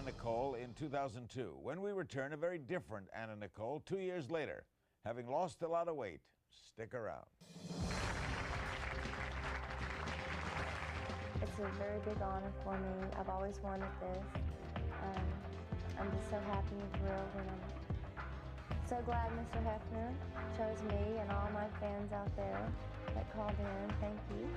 Nicole in 2002. When we return, a very different Anna Nicole 2 years later, having lost a lot of weight. Stick around. It's a very big honor for me. I've always wanted this. I'm just so happy and thrilled, and I'm so glad Mr. Hefner chose me and all my fans out there that called in. Thank you.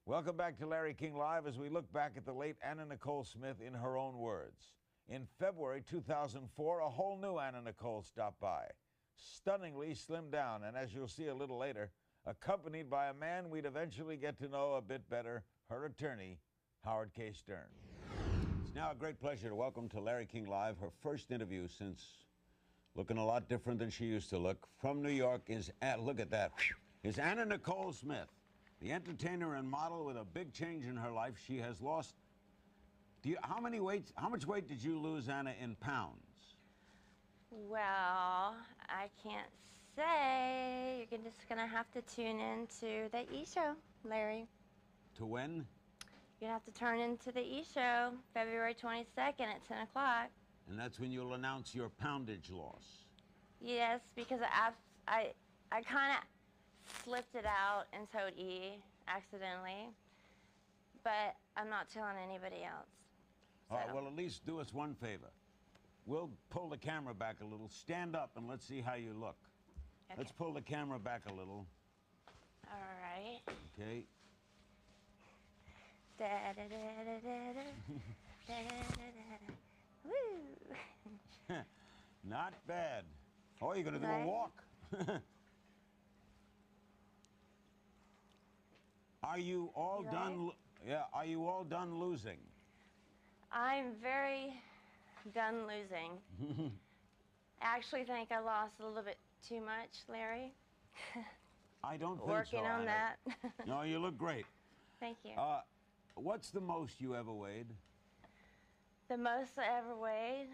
Welcome back to Larry King Live as we look back at the late Anna Nicole Smith in her own words. In February 2004, a whole new Anna Nicole stopped by, stunningly slimmed down, and as you'll see a little later, accompanied by a man we'd eventually get to know a bit better, her attorney, Howard K. Stern. It's now a great pleasure to welcome to Larry King Live her first interview since looking a lot different than she used to look. From New York is, look at that, is Anna Nicole Smith. The entertainer and model with a big change in her life. She has lost. How much weight did you lose, Anna, in pounds? Well, I can't say. You're just gonna have to tune in to the E-show, Larry. To when? You're gonna have to turn into the E-show, February 22nd at 10 o'clock. And that's when you'll announce your poundage loss. Yes, because I kind of slipped it out and told E accidentally, but I'm not telling anybody else. So. All right, well, at least do us one favor. We'll pull the camera back a little. Stand up and let's see how you look. Okay. Let's pull the camera back a little. All right. Okay. Da da da da da da. Da da da da. Woo. Not bad. Oh, you're gonna do a walk. Are you all done? Yeah. Are you all done losing? I'm very done losing. I actually think I lost a little bit too much, Larry. I don't think Working so, on Anna. that. No, you look great. Thank you. What's the most you ever weighed? The most I ever weighed?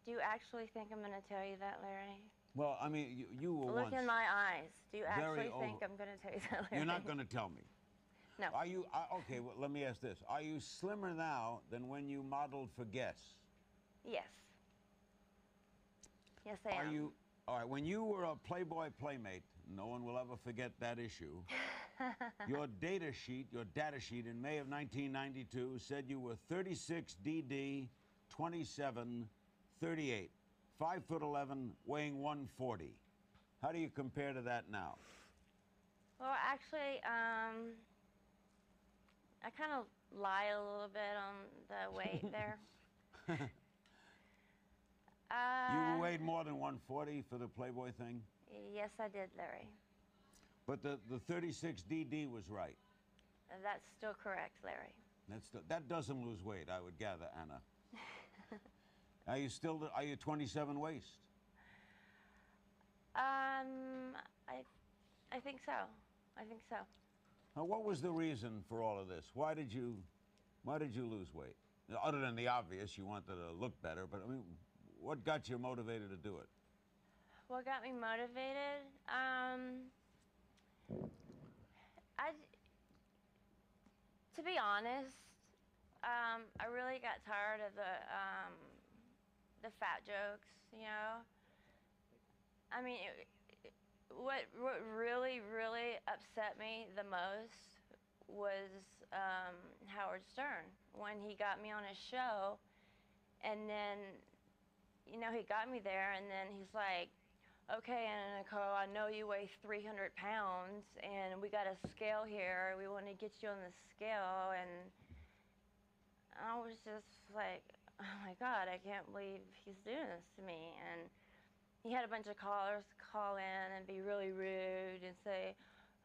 Do you actually think I'm going to tell you that, Larry? Well, I mean, you were once. Look in my eyes. Do you actually think I'm going to tell you that, Larry? You're not going to tell me. No. Are you, okay, well, let me ask this. Are you slimmer now than when you modeled for Guess? Yes. Yes, I am. Are you, all right, when you were a Playboy Playmate, no one will ever forget that issue, your data sheet in May of 1992 said you were 36 DD, 27, 38, 5'11", weighing 140. How do you compare to that now? Well, actually, I kind of lie a little bit on the weight there. You weighed more than 140 for the Playboy thing? Yes, I did, Larry. But the 36 DD was right. That's still correct, Larry. That doesn't lose weight, I would gather, Anna. Are you 27 waist? I think so. I think so. Now, what was the reason for all of this? Why did you lose weight? Other than the obvious, you wanted to look better, but I mean, what got you motivated to do it? What got me motivated? To be honest, I really got tired of the fat jokes, you know? I mean, what really, really upset me the most was Howard Stern, when he got me on his show, and then, you know, he got me there, and then he's like, okay, Anna Nicole, I know you weigh 300 pounds, and we got a scale here. We want to get you on the scale. And I was just like, oh my God, I can't believe he's doing this to me. And he had a bunch of callers call in and be really rude and say,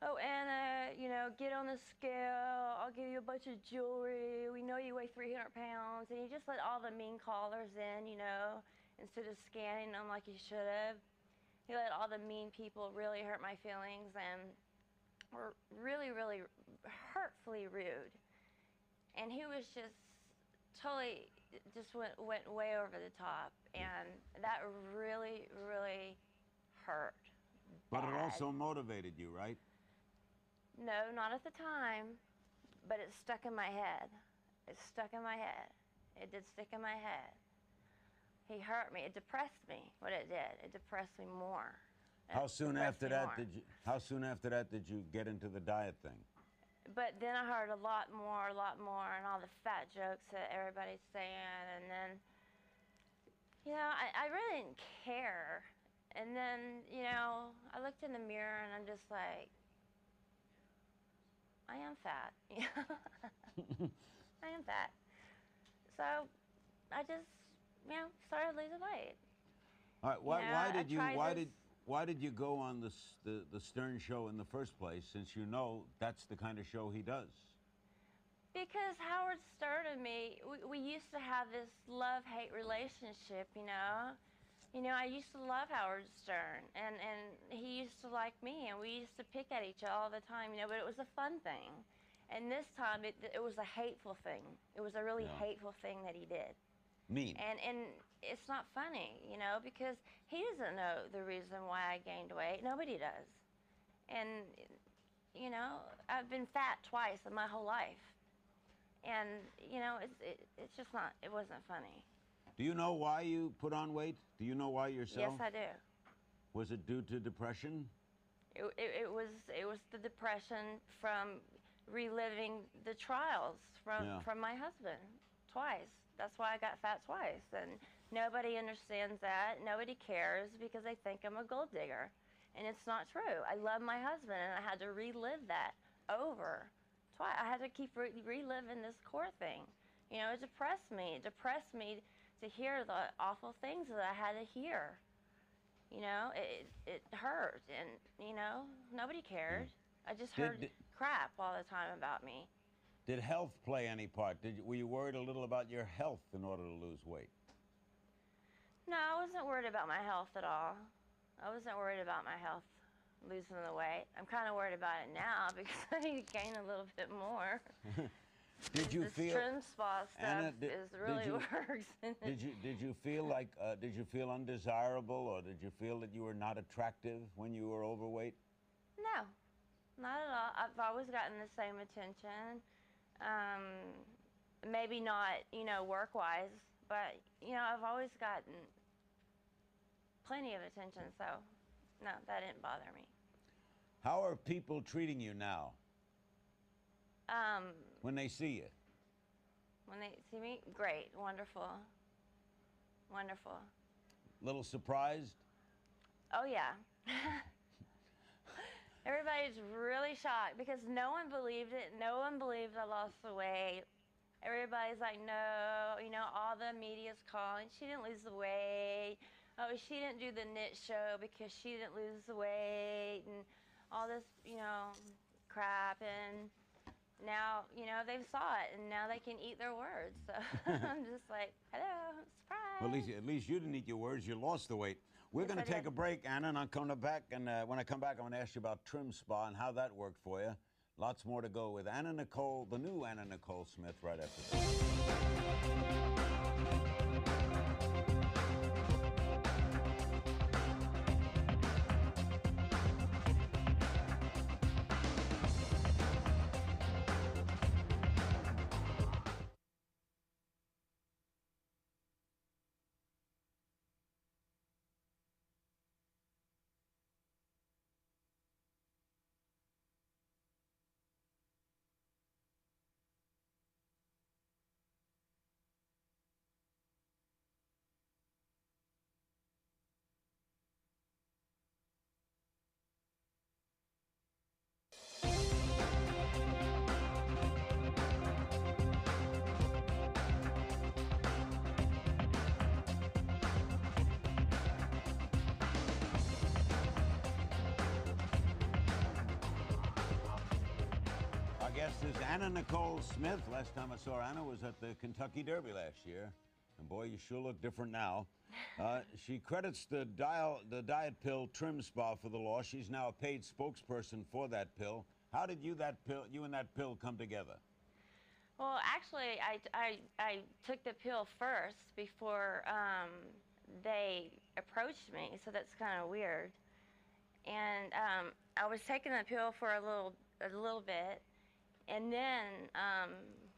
"Oh, Anna, you know, get on the scale. I'll give you a bunch of jewelry. We know you weigh 300 pounds." And he just let all the mean callers in, you know, instead of scanning them like he should have. He let all the mean people really hurt my feelings and were really, really hurtfully rude. And he was just totally just went way over the top, and that really, really hurt. But it Bad. also motivated you, right? No, not at the time, but it stuck in my head. It stuck in my head. It did stick in my head. He hurt me. It depressed me. What it did, it depressed me more. How soon after that did you get into the diet thing? But then I heard a lot more, and all the fat jokes that everybody's saying, and then, you know, I really didn't care. And then, you know, I looked in the mirror and I'm just like, I am fat. I am fat. So I just, you know, started losing weight. All right. Why did you go on the Stern show in the first place, since you know that's the kind of show he does? Because Howard Stern and me, we used to have this love-hate relationship, you know. You know, I used to love Howard Stern, and he used to like me, and we used to pick at each other all the time, you know, but it was a fun thing. And this time, it was a hateful thing. It was a really hateful thing that he did. Mean. And it's not funny, you know, because he doesn't know the reason why I gained weight. Nobody does. And, you know, I've been fat twice in my whole life. And, you know, it's just not, it wasn't funny. Do you know why you put on weight? Do you know why yourself? Yes, I do. Was it due to depression? It was the depression from reliving the trials from my husband twice. That's why I got fat twice, and nobody understands that. Nobody cares because they think I'm a gold digger, and it's not true. I love my husband, and I had to relive that over twice. I had to keep reliving this core thing. You know, it depressed me. It depressed me to hear the awful things that I had to hear. You know, it hurt, and, you know, nobody cared. I just heard crap all the time about me. Did health play any part? Were you worried a little about your health in order to lose weight? No, I wasn't worried about my health at all. I wasn't worried about my health, losing the weight. I'm kind of worried about it now because I need to gain a little bit more. Did you this feel trim spa stuff Anna, really works. Did you feel like did you feel undesirable, or did you feel that you were not attractive when you were overweight? No, not at all. I've always gotten the same attention. Maybe not, you know, work-wise, but, you know, I've always gotten plenty of attention, so no, that didn't bother me. How are people treating you now? When they see you? When they see me, great, wonderful, wonderful. Little surprised? Oh yeah. Everybody's really shocked because no one believed it. No one believed I lost the weight. Everybody's like, no, you know, all the media's calling. She didn't lose the weight. Oh, she didn't do the knit show because she didn't lose the weight, and all this, you know, crap. And now, you know, they've saw it, and now they can eat their words. So I'm just like, hello, surprise. Well, at least you didn't eat your words. You lost the weight. We're going to take a break, Anna, and I'll come back. And when I come back, I'm going to ask you about Trim Spa and how that worked for you. Lots more to go with Anna Nicole, the new Anna Nicole Smith, right after this. guest is Anna Nicole Smith. Last time I saw Anna was at the Kentucky Derby last year. And boy, you sure look different now. She credits the diet pill Trim Spa for the loss. She's now a paid spokesperson for that pill. How did you and that pill come together? Well, actually, I took the pill first before they approached me, so that's kind of weird. And I was taking the pill for a little bit, and then,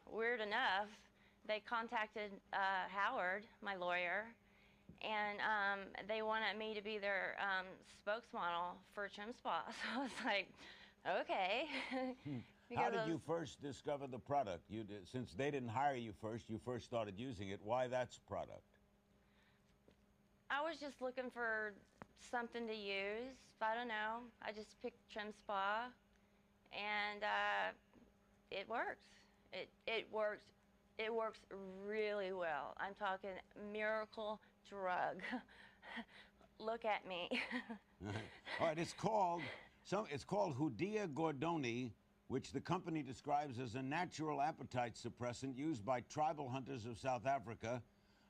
weird enough, they contacted Howard, my lawyer, and they wanted me to be their spokesmodel for Trim Spa. So I was like, okay. How did you first discover the product? Since they didn't hire you first, you first started using it. Why that product? I was just looking for something to use. I don't know. I just picked Trim Spa, and it works. It works. It works really well. I'm talking miracle drug. Look at me. All right, it's called Hoodia Gordoni, which the company describes as a natural appetite suppressant used by tribal hunters of South Africa.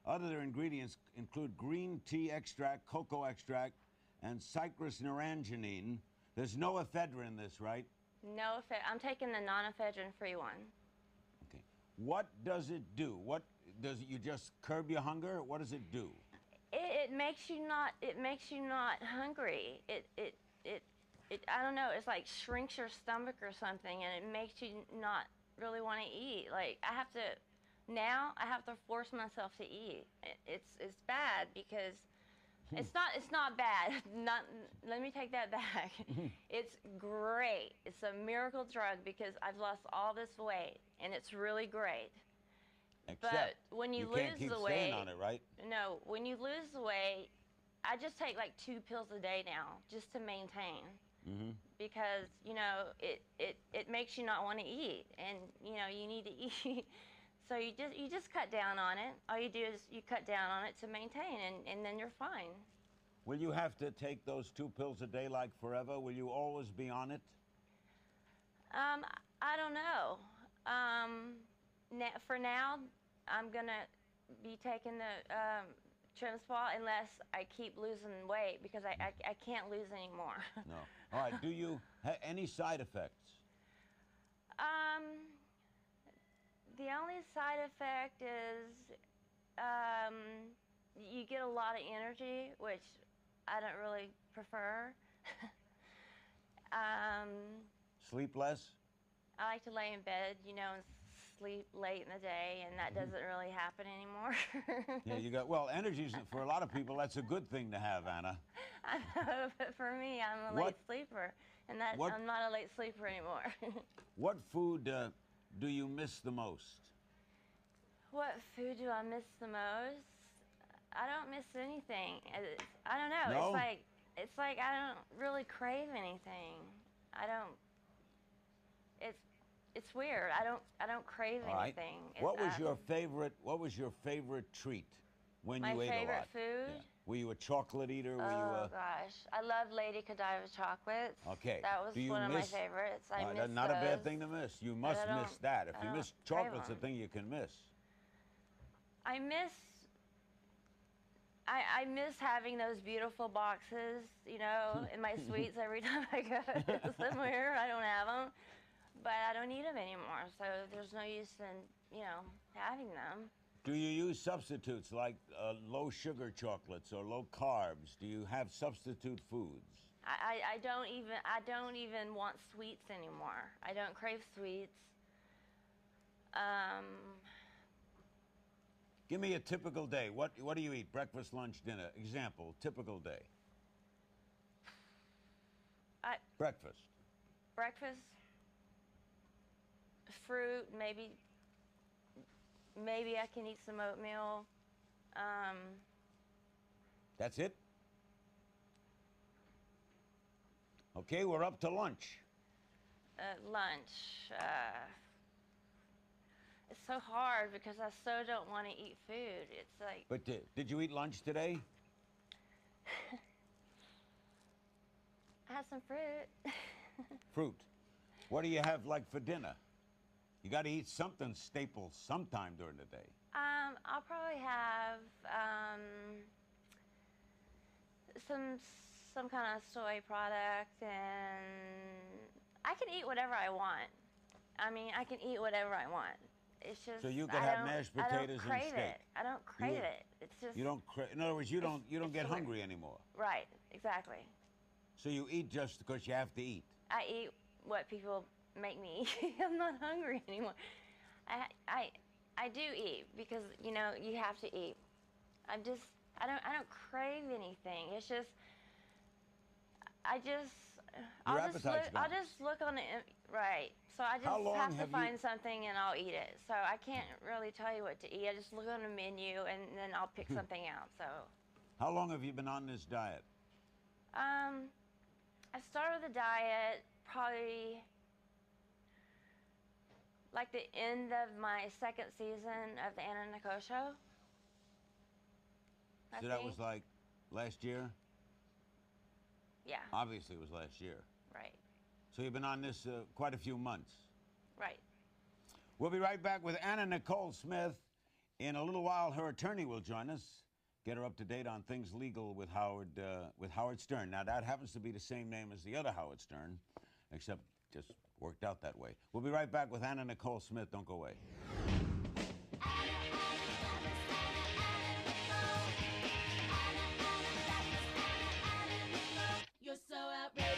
Other ingredients include green tea extract, cocoa extract, and cyclosporine. There's no ephedra in this, right? No ephedra. I'm taking the non-ephedrine-free one. Okay. What does it do? What does it? You just curb your hunger? What does it do? It makes you not. It makes you not hungry. It I don't know. It's like shrinks your stomach or something, and it makes you not really want to eat. Like I have to force myself to eat. It's bad because it's not bad. Let me take that back. It's great. It's a miracle drug because I've lost all this weight, and it's really great. Except but when you can't lose keep the staying weight, on it, right? No, when you lose the weight, I just take like 2 pills a day now just to maintain. Mm-hmm. Because it makes you not want to eat, and you need to eat. So you just cut down on it. All you do is you cut down on it to maintain, and then you're fine. Will you have to take those 2 pills a day like forever? Will you always be on it? I don't know. For now, I'm gonna be taking the Trim Spa unless I keep losing weight because I can't lose anymore. No. All right. Do you have any side effects? The only side effect is you get a lot of energy, which I don't really prefer. Sleep less? I like to lay in bed, and sleep late in the day, and that doesn't really happen anymore. Yeah, well, energy, for a lot of people, that's a good thing to have, Anna. I know, but for me, I'm a late sleeper, and I'm not a late sleeper anymore. What food do you miss the most? What food do I miss the most? I don't miss anything. I don't know. No? It's like I don't really crave anything. I don't. It's weird. I don't crave anything. What was your favorite treat when you ate a lot? My favorite food? Yeah. Were you a chocolate eater? Oh gosh, I love Lady Godiva chocolates. Okay. That was one of my favorites. I miss Not those. a bad thing to miss. You must miss that. If you miss chocolate's a thing you can miss. I miss having those beautiful boxes, in my sweets every time I go somewhere. I don't have them, but I don't need them anymore, so there's no use in, having them. Do you use substitutes like low sugar chocolates or low carbs? Do you have substitute foods? I don't even want sweets anymore. I don't crave sweets. Give me a typical day. What do you eat? Breakfast, lunch, dinner. Example, typical day. Breakfast. Breakfast, fruit, maybe I can eat some oatmeal. That's it? Okay, we're up to lunch. Lunch. It's so hard because I so don't want to eat food. It's like. But did you eat lunch today? I had some fruit. Fruit. What do you have like for dinner? You got to eat something staple sometime during the day. I'll probably have some kind of soy product, and I can eat whatever I want. I mean, I can eat whatever I want. It's just So you could have mashed potatoes I don't crave and steak. it. I don't crave it. It's just You don't. In other words, you don't get hungry anymore. right. Exactly. So you eat just because you have to eat. I eat what people make me eat. I'm not hungry anymore. I do eat because you know you have to eat. I don't crave anything. It's just I'll just look on the right. So I just have to find something and I'll eat it. So I can't really tell you what to eat. I just look on the menu and then I'll pick something out. So how long have you been on this diet? I started the diet probably like the end of my second season of the Anna Nicole show. So that was like last year? Yeah. Obviously it was last year. Right. So you've been on this quite a few months. Right. We'll be right back with Anna Nicole Smith. In a little while, her attorney will join us, get her up to date on things legal with Howard Stern. Now, that happens to be the same name as the other Howard Stern, except just worked out that way. We'll be right back with Anna Nicole Smith. Don't go away. You're so outrageous.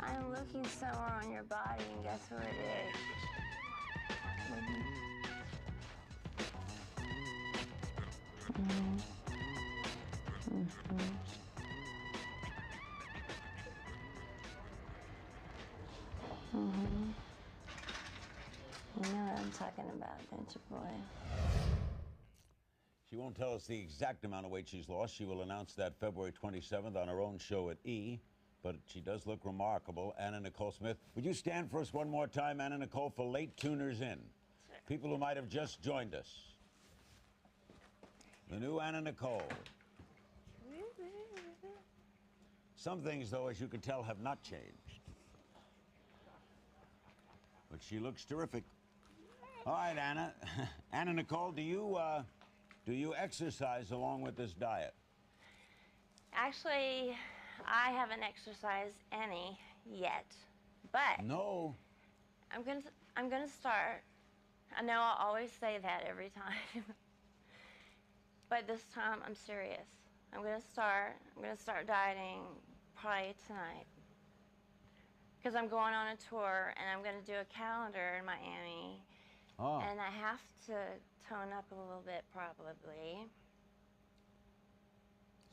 I'm looking somewhere on your body, and guess who it is? You know what I'm talking about, don't you, boy? She won't tell us the exact amount of weight she's lost. She will announce that February 27th on her own show at E! But she does look remarkable. Anna Nicole Smith. Would you stand for us one more time, Anna Nicole, for late tuners in? Sure. People who might have just joined us. The new Anna Nicole. Some things, though, as you can tell, have not changed. But she looks terrific. All right, Anna. Anna Nicole, do you exercise along with this diet? Actually, I haven't exercised any yet, but No. I'm gonna start. I know I always say that every time, but this time I'm serious. I'm gonna start dieting probably tonight because I'm going on a tour and I'm gonna do a calendar in Miami, and I have to tone up a little bit probably.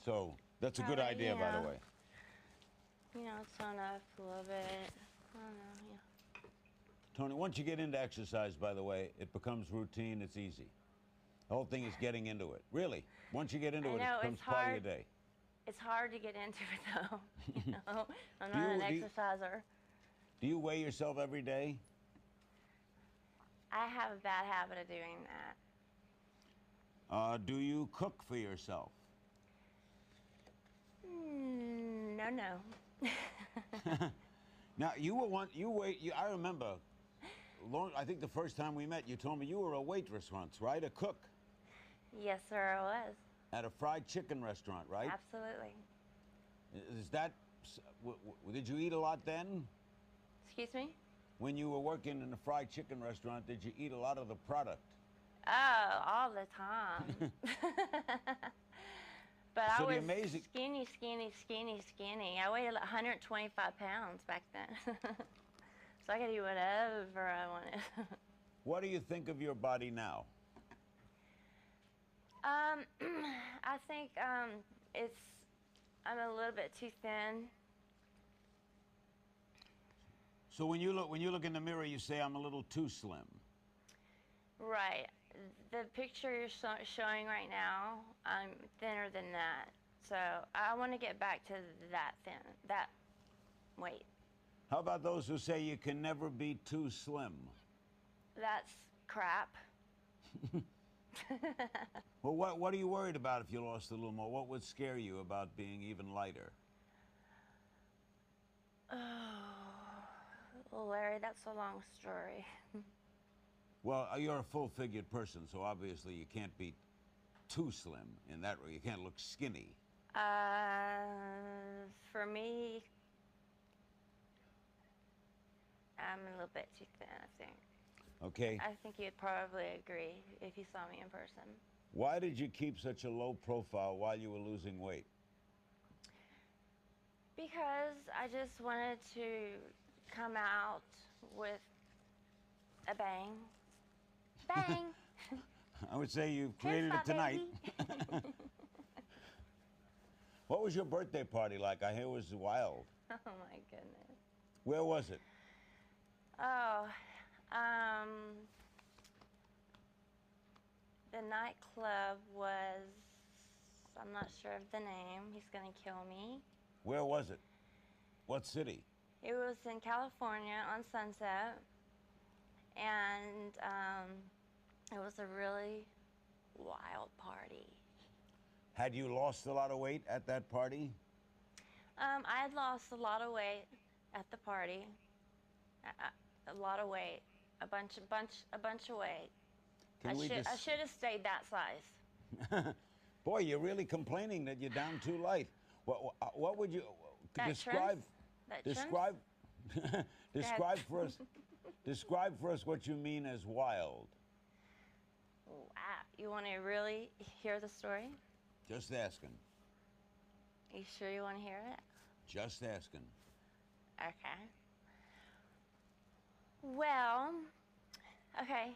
So that's a good idea, by the way. You know, tone up a little bit. I don't know, yeah. Tony, once you get into exercise, by the way, it becomes routine. It's easy. The whole thing is getting into it. Really, once you get into it, it becomes part of your day. It's hard to get into it, though. You know, I'm not an exerciser. Do you weigh yourself every day? I have a bad habit of doing that. Do you cook for yourself? No. Now, I remember, I think the first time we met, you told me you were a waitress once, right? A cook. Yes, sir, I was. At a fried chicken restaurant, right? Absolutely. Is that, did you eat a lot then? Excuse me? When you were working in a fried chicken restaurant, did you eat a lot of the product? Oh, all the time. But So I was amazing... skinny. I weighed 125 pounds back then. So I could eat whatever I wanted. What do you think of your body now? I think I'm a little bit too thin. So when you look in the mirror, you say, I'm a little too slim. Right. The picture you're showing right now, I'm thinner than that. So I want to get back to that weight. How about those who say you can never be too slim? That's crap. Well, what are you worried about if you lost a little more? What would scare you about being even lighter? Oh, well, Larry, that's a long story. Well, you're a full-figured person, so obviously you can't be too slim in that way. You can't look skinny. For me, I'm a little bit too thin, I think. Okay. I think you'd probably agree if you saw me in person. Why did you keep such a low profile while you were losing weight? Because I just wanted to come out with a bang. Bang! I would say you've Here's created my it tonight. baby. What was your birthday party like? I hear it was wild. Oh my goodness. Where was it? Oh, the nightclub was, I'm not sure of the name. He's gonna kill me. Where was it? What city? It was in California on Sunset, and it was a really wild party. Had you lost a lot of weight at that party? I had lost a lot of weight at the party. A lot of weight, a bunch of weight. I should have stayed that size. Boy, you're really complaining that you're down too light. What would you describe? Describe for us. Describe for us what you mean as wild. Wow, you want to really hear the story? Just asking. You sure you want to hear it? Just asking. Okay. Well, okay,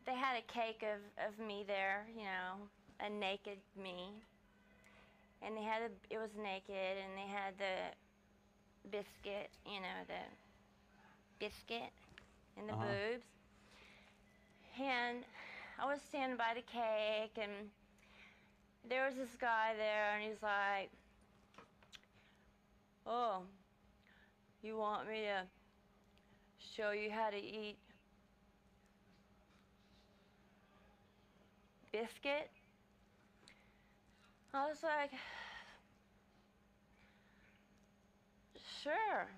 they had a cake of me there, you know, a naked me. And they had it was naked, and they had the biscuit, you know, the biscuit and the boobs. And I was standing by the cake, and there was this guy there, and he's like, oh, you want me to show you how to eat biscuit? I was like, sure,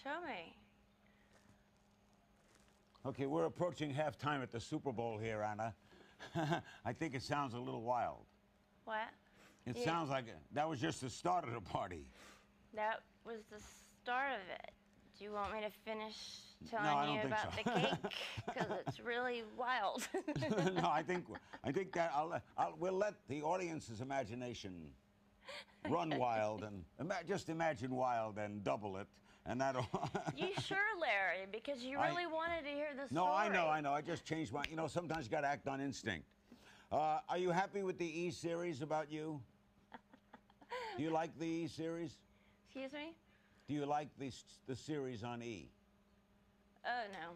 show me. Okay, we're approaching halftime at the Super Bowl here, Anna. I think it sounds a little wild. What? It sounds like that was just the start of the party. That was the start of it. Do you want me to finish No, I telling don't you think about so. the cake? Because it's really wild. No, I think that we'll let the audience's imagination run wild and just imagine wild and double it, and that'll. You sure, Larry? Because you really wanted to hear the story. No, I know. I just changed my. You know, sometimes you got to act on instinct. Are you happy with the E series about you? Do you like the E series? Excuse me? Do you like the series on E? Oh, no.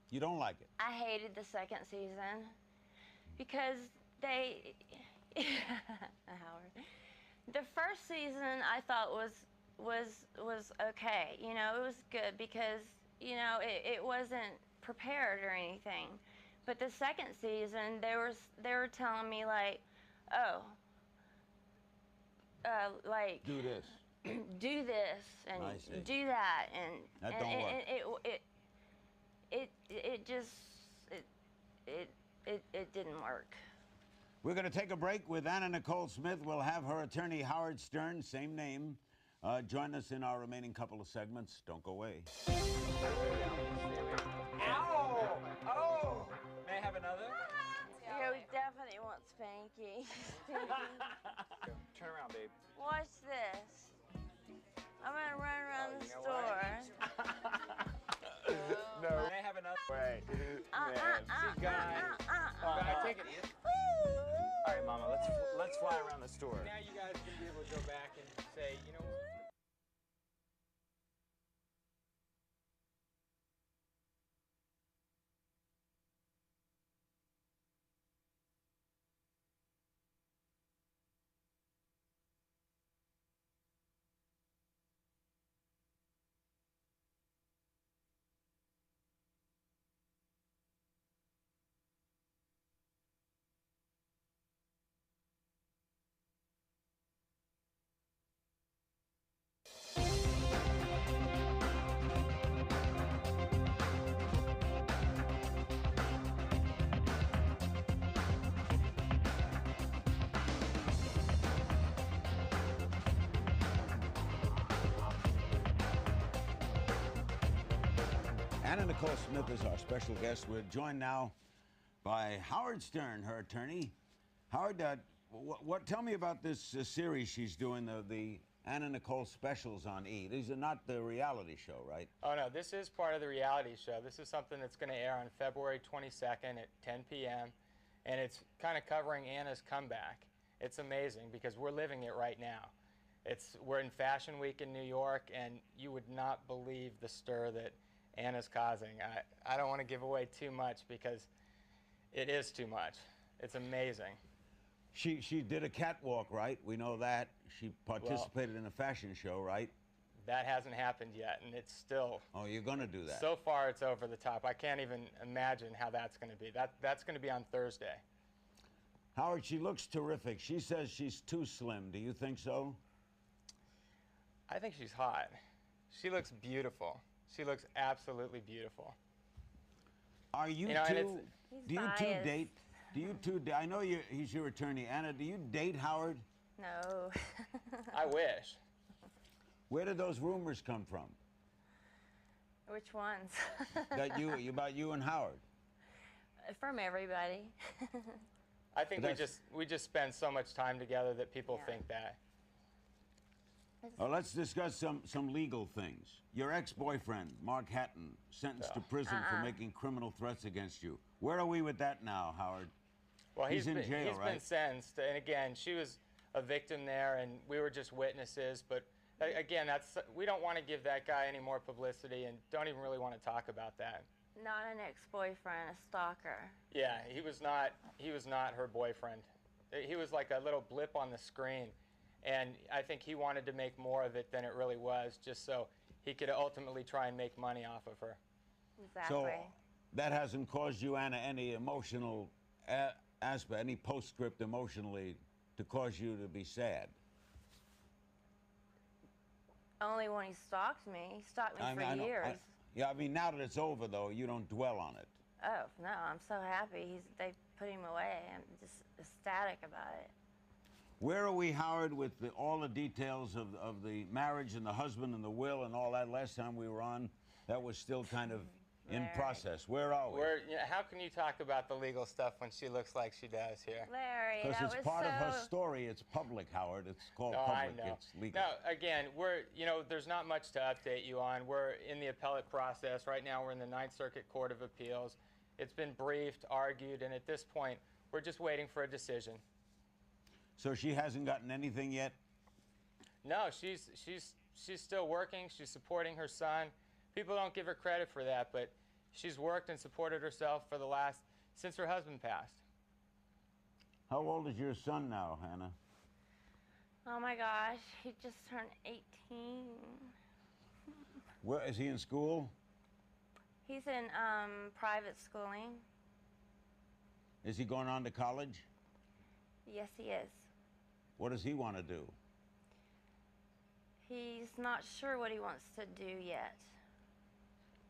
You don't like it? I hated the second season because they... Howard. The first season I thought was okay. You know, it was good because, you know, it wasn't prepared or anything. But the second season, they were telling me, like, oh, like... Do this. do this and do that, and that don't work. It didn't work. We're going to take a break with Anna Nicole Smith. We'll have her attorney Howard Stern, same name, join us in our remaining couple of segments. Don't go away. Ow! Oh! May I have another? You definitely want Spanky. Turn around, babe. Watch this. I'm gonna run around the store. No. May I have another? Way. She's gone. I take it, Edith. All right, Mama. Let's fly around the store. Now you guys can be able to go back and say, you know. Anna Nicole Smith is our special guest. We're joined now by Howard Stern, her attorney. Howard, tell me about this series she's doing, the Anna Nicole specials on E! These are not the reality show, right? Oh, no, this is part of the reality show. This is something that's going to air on February 22nd at 10 p.m., and it's kind of covering Anna's comeback. It's amazing because we're living it right now. We're in Fashion Week in New York, and you would not believe the stir that Anna's causing. I don't want to give away too much because it is too much. It's amazing. She did a catwalk, right? We know that. She participated in a fashion show, right? That hasn't happened yet, and it's still... Oh, you're going to do that? So far, it's over the top. I can't even imagine how that's going to be. That's going to be on Thursday. Howard, she looks terrific. She says she's too slim. Do you think so? I think she's hot. She looks beautiful. She looks absolutely beautiful. Are you, You know, and it's- do you two date? Do you two, I know he's your attorney. Anna, do you date Howard? No. I wish. Where did those rumors come from? Which ones? About you and Howard? From everybody. I think we just spend so much time together that people Yeah. think that. Well, let's discuss some legal things. Your ex-boyfriend, Mark Hatton, sentenced to prison for making criminal threats against you. Where are we with that now, Howard? Well, he's in jail, he's right? been sentenced, and again, she was a victim there, and we were just witnesses. But again, we don't want to give that guy any more publicity, and don't even really want to talk about that. Not an ex-boyfriend, a stalker. Yeah, he was not her boyfriend. He was like a little blip on the screen, and I think he wanted to make more of it than it really was, just so he could ultimately try and make money off of her. Exactly. So that hasn't caused you, Anna, any emotional aspect, any postscript emotionally to cause you to be sad? Only when he stalked me. He stalked me for years. Yeah, I mean, now that it's over, though, you don't dwell on it. Oh, no, I'm so happy they put him away. I'm just ecstatic about it. Where are we, Howard, with all the details of the marriage and the husband and the will and all that? Last time we were on, that was still kind of in Larry. process. Where are we? How can you talk about the legal stuff when she looks like she does here? Larry, Because that it's was part of her so- story. It's public, Howard. It's called No, public. I know. It's legal. No, again, there's not much to update you on. We're in the appellate process. Right now, we're in the Ninth Circuit Court of Appeals. It's been briefed, argued, and at this point, we're just waiting for a decision. So she hasn't gotten anything yet? No, she's still working. She's supporting her son. People don't give her credit for that, but she's worked and supported herself since her husband passed. How old is your son now, Hannah? Oh my gosh, he just turned 18. Where is he in school? He's in private schooling. Is he going on to college? Yes, he is. What does he want to do? He's not sure what he wants to do yet.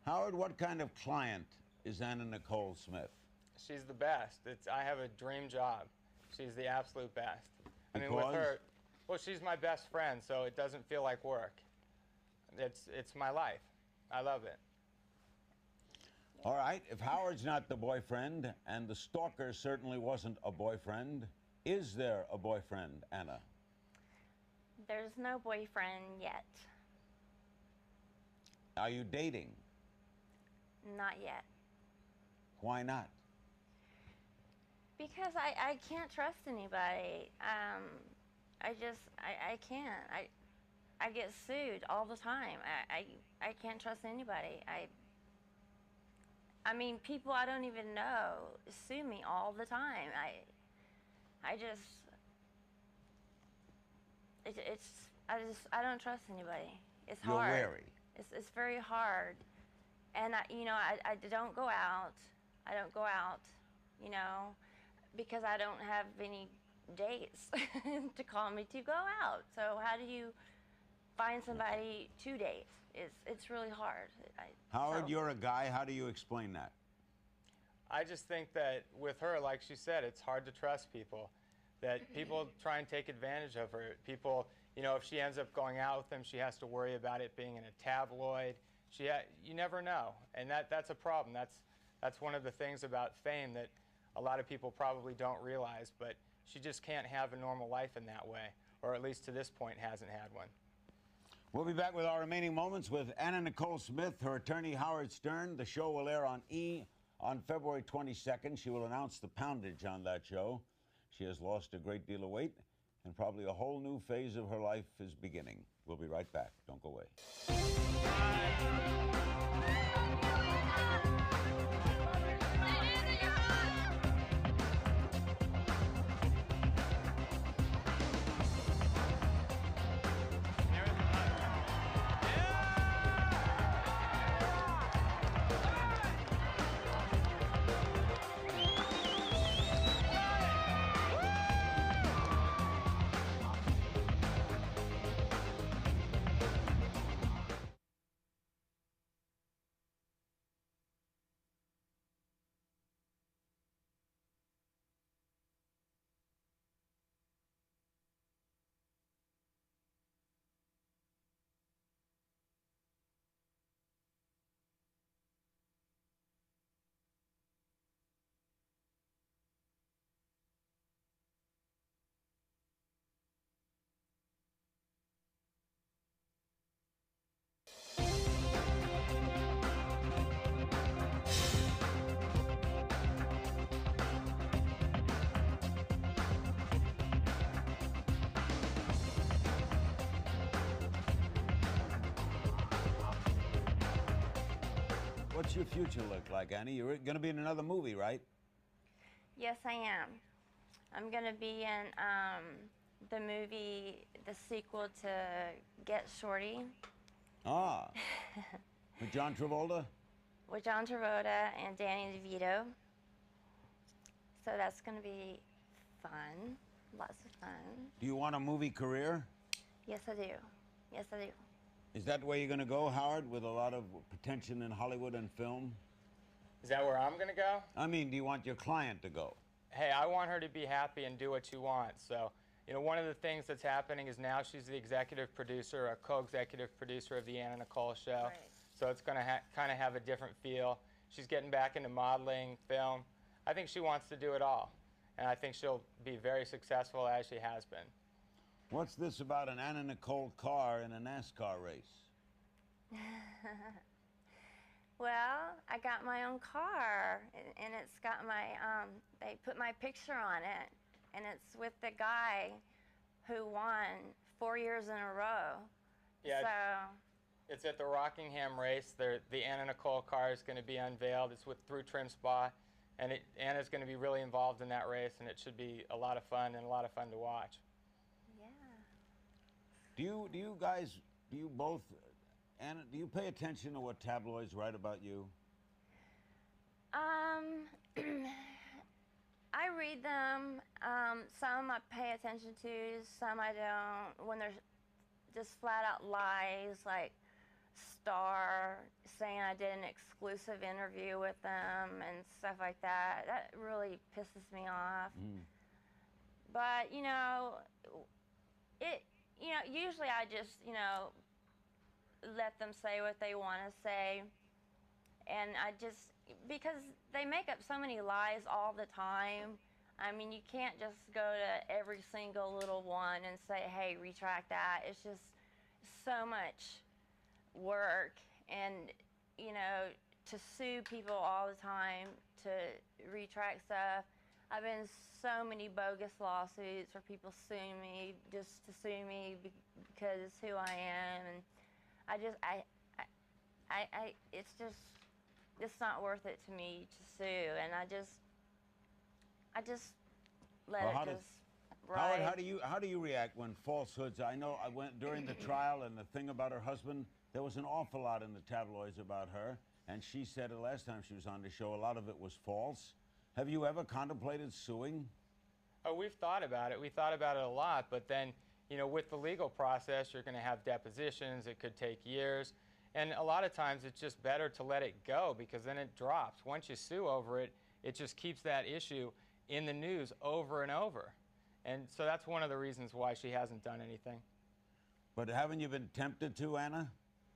Howard, what kind of client is Anna Nicole Smith? She's the best. I have a dream job. She's the absolute best. I mean, with Because? her, well, she's my best friend, so it doesn't feel like work. It's my life. I love it. All right, if Howard's not the boyfriend and the stalker certainly wasn't a boyfriend, is there a boyfriend, Anna? There's no boyfriend yet. Are you dating? Not yet. Why not? Because I can't trust anybody. I can't. I get sued all the time. I can't trust anybody. I mean, people I don't even know sue me all the time. I don't trust anybody. It's You're hard. wary. It's very hard. And I don't go out. I don't go out, because I don't have any dates to call me to go out. So how do you find somebody to date? It's really hard. Howard, you're a guy. How do you explain that? I just think that with her, like she said, it's hard to trust people. That people try and take advantage of her. People, if she ends up going out with them, she has to worry about it being in a tabloid. You never know, and that's a problem. That's one of the things about fame that a lot of people probably don't realize, but she just can't have a normal life in that way, or at least to this point hasn't had one. We'll be back with our remaining moments with Anna Nicole Smith, her attorney Howard Stern. The show will air on E! On February 22nd. She will announce the poundage on that show. She has lost a great deal of weight, and probably a whole new phase of her life is beginning. We'll be right back. Don't go away. What's your future look like, Annie? You're going to be in another movie, right? Yes, I am. I'm going to be in the movie, the sequel to Get Shorty. Ah. With John Travolta? With John Travolta and Danny DeVito. So that's going to be fun. Lots of fun. Do you want a movie career? Yes, I do. Yes, I do. Is that the way you're going to go, Howard, with a lot of potential in Hollywood and film? Is that where I'm going to go? I mean, do you want your client to go? Hey, I want her to be happy and do what you want. So, you know, one of the things that's happening is now she's the executive producer, a co-executive producer of the Anna Nicole Show. Right. So it's going to kind of have a different feel. She's getting back into modeling, film. I think she wants to do it all. And I think she'll be very successful as she has been. What's this about an Anna Nicole car in a NASCAR race? Well, I got my own car, and it's got my, they put my picture on it, and it's with the guy who won 4 years in a row. Yeah, so it's at the Rockingham race. The Anna Nicole car is going to be unveiled. It's through Trim Spa, and Anna's going to be really involved in that race, and it should be a lot of fun and a lot of fun to watch. Do you guys, Anna, do you pay attention to what tabloids write about you? I read them. Some I pay attention to, some I don't. When there's just flat out lies, like Star saying I did an exclusive interview with them and stuff like that, that really pisses me off. But, you know, usually I just, let them say what they want to say. And because they make up so many lies all the time, I mean, you can't just go to every single little one and say, hey, retract that. It's just so much work. And, to sue people all the time to retract stuff. I've been in so many bogus lawsuits where people sue me just to sue me because it's who I am, and it's not worth it to me to sue, and I just let it just ride. Howard, how do you react when falsehoods? I know I went during the trial, and the thing about her husband, there was an awful lot in the tabloids about her, and she said it last time she was on the show. A lot of it was false. Have you ever contemplated suing? Oh, we've thought about it. We thought about it a lot, but then, with the legal process, you're going to have depositions. It could take years. And a lot of times it's just better to let it go because then it drops. Once you sue over it, it just keeps that issue in the news over and over. And so that's one of the reasons why she hasn't done anything. But haven't you been tempted to, Anna?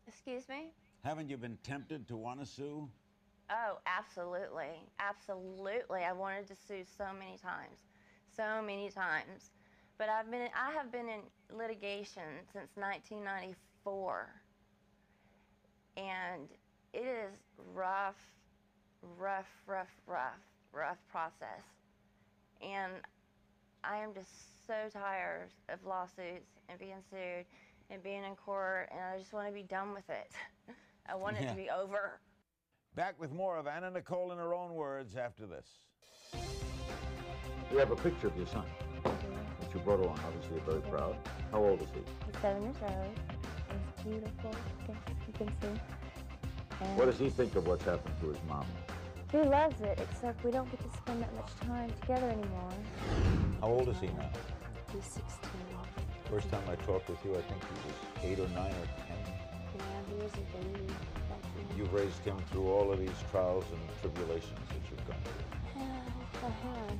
Excuse me? Haven't you been tempted to want to sue? Oh, absolutely. Absolutely. I wanted to sue so many times. So many times. But I have been in litigation since 1994. And it is rough process. And I am just so tired of lawsuits and being sued and being in court, and I just want to be done with it. I want it to be over. Back with more of Anna Nicole in her own words after this. We have a picture of your son that you brought along. Obviously, you're very proud. How old is he? He's 7 years old. He's beautiful, you can see. And What does he think of what's happened to his mom? he loves it, except we don't get to spend that much time together anymore. How old is he now? He's 16. First time I talked with you, I think he was 8 or 9 or 10. Yeah, he was a baby back then. You've raised him through all of these trials and tribulations that you've gone through. I have.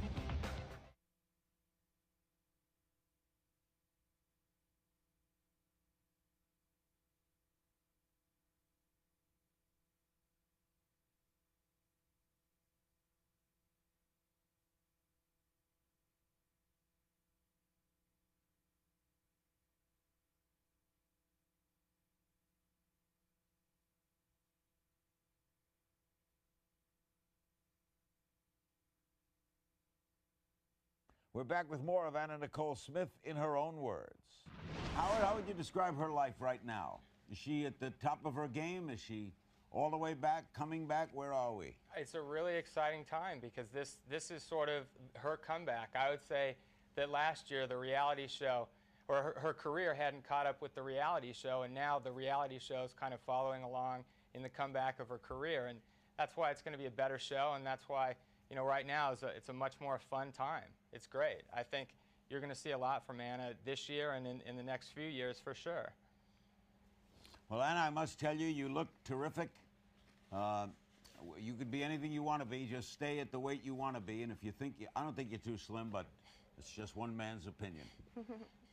We're back with more of Anna Nicole Smith in her own words. Howard, how would you describe her life right now? Is she at the top of her game? Is she all the way back, coming back? Where are we? It's a really exciting time because this is sort of her comeback. I would say that last year the reality show, or her career hadn't caught up with the reality show, and now the reality show is kind of following along in the comeback of her career, and that's why it's going to be a better show, and that's why, you know, right now it's a much more fun time. It's great. I think you're going to see a lot from Anna this year and in the next few years for sure. Well, Anna, I must tell you, you look terrific. You could be anything you want to be. Just stay at the weight you want to be. And if you think, I don't think you're too slim, but it's just one man's opinion.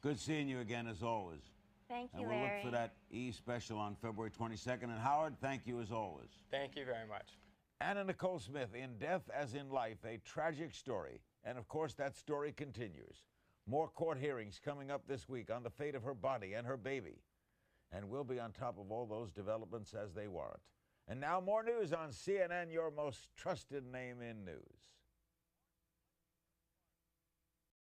Good seeing you again, as always. Thank you, And we'll Larry. look for that E special on February 22nd. And Howard, thank you as always. Thank you very much. Anna Nicole Smith, in Death as in Life, a tragic story. And of course, that story continues. More court hearings coming up this week on the fate of her body and her baby. And we'll be on top of all those developments as they warrant. And now more news on CNN, your most trusted name in news.